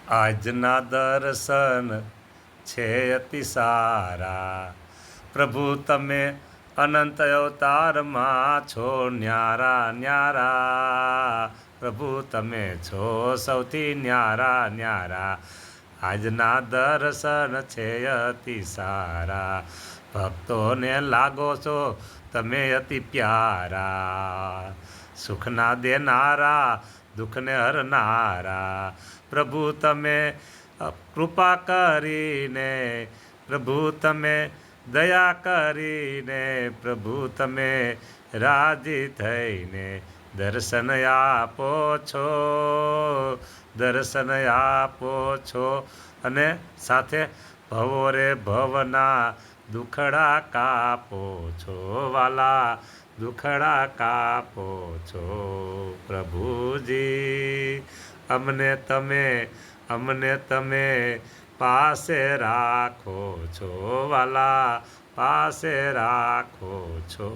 આજના દર્શન છે અતિ સારા, પ્રભુ તમે અનંત અવતારમાં છો ન્યારા ન્યારા, પ્રભુ તમે છો સૌથી ન્યારા ન્યારા. આજના દર્શન છે અતિ સારા, ભક્તોને લાગો છો તમે અતિ પ્યારા. સુખના દેનારા, દુઃખને હરનારા, પ્રભુ તમે કૃપા કરીને, પ્રભુ તમે દયા કરીને, પ્રભુ તમે રાજી થઈને દર્શન આપો છો, દર્શન આપો છો. અને સાથે ભવો રે ભવના દુખડા કાપો છો વાલા, દુખડા કાપો છો પ્રભુજી. અમને તમે પાસે રાખો છો વાલા, પાસે રાખો છો.